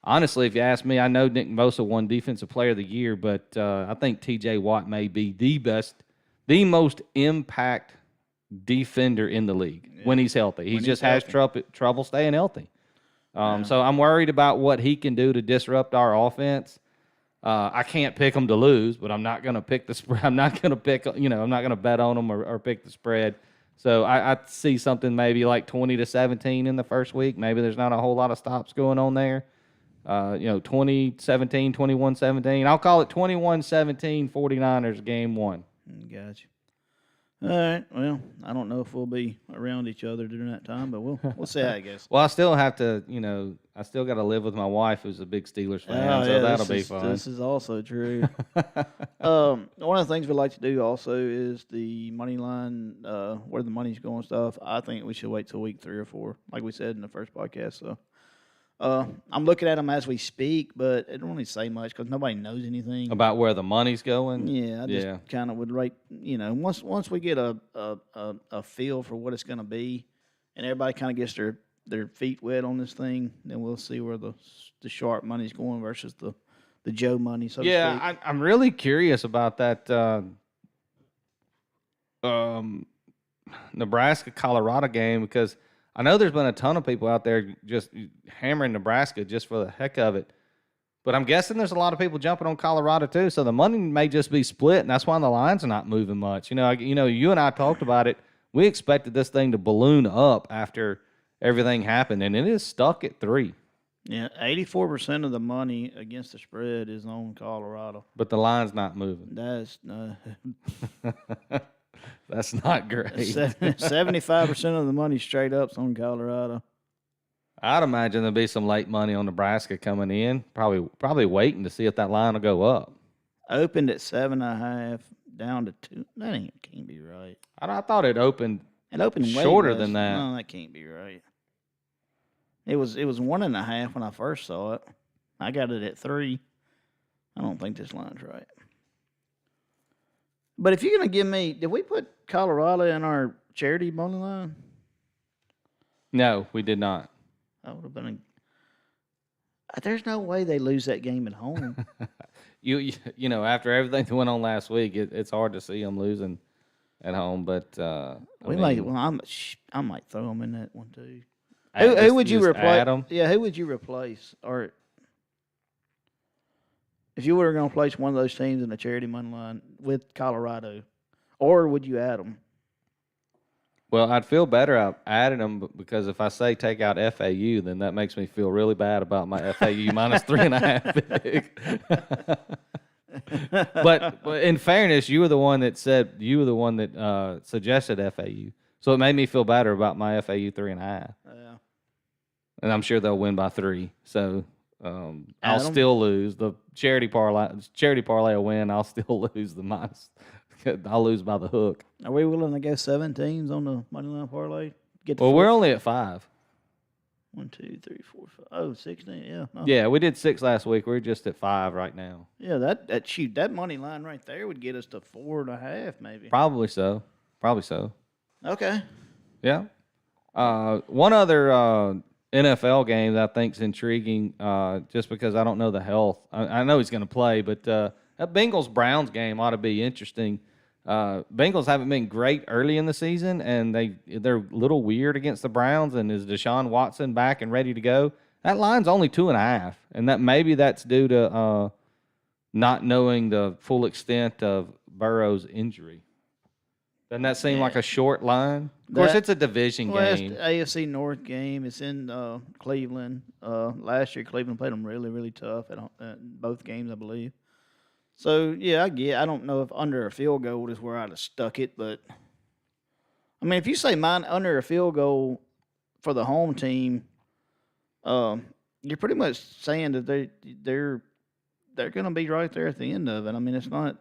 honestly, if you ask me, I know Nick Bosa won Defensive Player of the Year, but I think T.J. Watt may be the most impact defender in the league when he's healthy. He just has trouble staying healthy. So I'm worried about what he can do to disrupt our offense. I can't pick him to lose, but I'm not going to pick the spread. I'm not going to pick, I'm not going to bet on him or pick the spread. So I see something maybe like 20-17 in the first week. Maybe there's not a whole lot of stops going on there. 20-17, 21-17. I'll call it 21-17 49ers game 1. Gotcha. All right. Well, I don't know if we'll be around each other during that time, but we'll see, I guess. Well, I still have to, I still got to live with my wife who's a big Steelers fan, so that'll be fun. This is also true. One of the things we like to do also is the money line, where the money's going stuff. I think we should wait till week 3 or 4, like we said in the first podcast. So I'm looking at them as we speak, but it don't really say much because nobody knows anything about where the money's going. Yeah, I just kind of would rate. Once we get a feel for what it's going to be, and everybody kind of gets their feet wet on this thing, then we'll see where the sharp money's going versus the Joe money. So to speak. I'm really curious about that Nebraska-Colorado game because I know there's been a ton of people out there just hammering Nebraska just for the heck of it. But I'm guessing there's a lot of people jumping on Colorado too. So the money may just be split, and that's why the lines are not moving much. You and I talked about it. We expected this thing to balloon up after everything happened, and it is stuck at 3. Yeah, 84% of the money against the spread is on Colorado. But the line's not moving. That's That's not great. 75% of the money straight up's on Colorado. I'd imagine there'll be some late money on Nebraska coming in. Probably waiting to see if that line will go up. Opened at 7.5, down to 2. That can't be right. I thought it opened. It opened shorter than that. No, that can't be right. It was 1.5 when I first saw it. I got it at 3. I don't think this line's right. But if you're going to give me, did we put Colorado in our charity money line? No, we did not. That would have been there's no way they lose that game at home. After everything that went on last week, it's hard to see them losing at home. But I might throw them in that one too. Who would you replace? Yeah, who would you replace? Or if you were going to place one of those teams in the charity money line with Colorado, or would you add them? Well, I'd feel better adding them because if I say take out FAU, then that makes me feel really bad about my FAU minus 3.5 pick. But in fairness, you were the one that suggested FAU, so it made me feel better about my FAU 3.5. Yeah. And I'm sure they'll win by 3. So I'll Adam? still lose the charity parlay. Charity parlay will win. I'll still lose the minus. I'll lose by the hook. Are we willing to go 7 teams on the money line parlay? Get Well, we're only at 5. 1, 2, 3, 4, 5. Oh, 16. Yeah. No. Yeah, we did 6 last week. We're just at 5 right now. Yeah. That money line right there would get us to 4.5 maybe. Probably so. Okay. Yeah. One other NFL game that I think is intriguing, just because I don't know the health. I know he's going to play, but that Bengals-Browns game ought to be interesting. Bengals haven't been great early in the season, and they're a little weird against the Browns. And is Deshaun Watson back and ready to go? That line's only 2.5, and that's due to not knowing the full extent of Burrow's injury. Doesn't that seem like a short line? Of course, it's a division game. It's the AFC North game. It's in Cleveland. Last year, Cleveland played them really, really tough at both games, I believe. So, yeah, I don't know if under a field goal is where I'd have stuck it, but I mean, if you say mine under a field goal for the home team, you're pretty much saying that they're going to be right there at the end of it. I mean, it's not.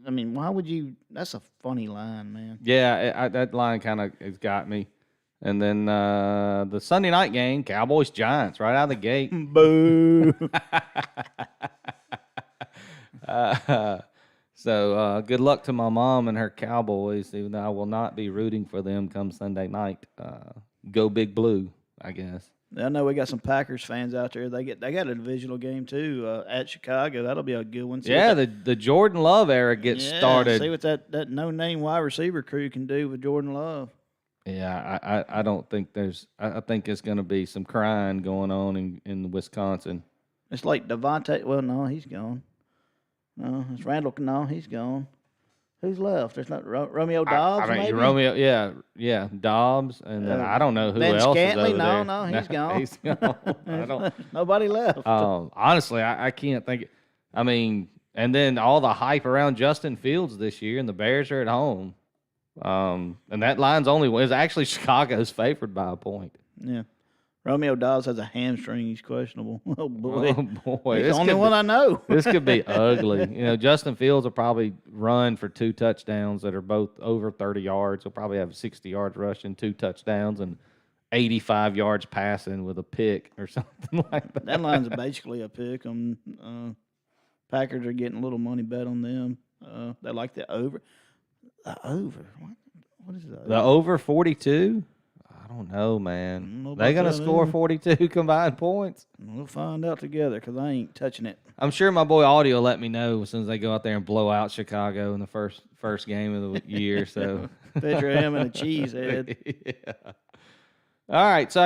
I mean, why would you? That's a funny line, man. Yeah, that line kind of has got me. And then the Sunday night game, Cowboys-Giants, right out of the gate. Boo. So good luck to my mom and her Cowboys, even though I will not be rooting for them come Sunday night. Go Big Blue, I guess. I know we got some Packers fans out there. They got a divisional game too at Chicago. That'll be a good one. The Jordan Love era gets started. See what that no-name wide receiver crew can do with Jordan Love. Yeah, I don't think there's. I think it's going to be some crying going on in Wisconsin. It's like Devontae. Well, no, he's gone. No, it's Randall. No, he's gone. Who's left? There's not Romeo Dobbs. Maybe? Romeo. Yeah, Dobbs, and then I don't know who Ben else Scantling, is over there. no, he's gone. He's gone. I don't. Nobody left. Honestly, I can't think. I mean, and then all the hype around Justin Fields this year, and the Bears are at home. And that line's is actually Chicago's favored by a point. Yeah. Romeo Dobbs has a hamstring. He's questionable. Oh, boy. Oh, boy. He's the only one I know. This could be ugly. Justin Fields will probably run for 2 touchdowns that are both over 30 yards. He'll probably have 60 yards rushing, 2 touchdowns, and 85 yards passing with a pick or something like that. That line's basically a pick. Packers are getting a little money bet on them. They like the over. The over? What is that? The over 42? I don't know, man. They're going to score 42 combined points? We'll find out together because I ain't touching it. I'm sure my boy Audie will let me know as soon as they go out there and blow out Chicago in the first game of the year. So picture him and a cheese head. Yeah. All right, so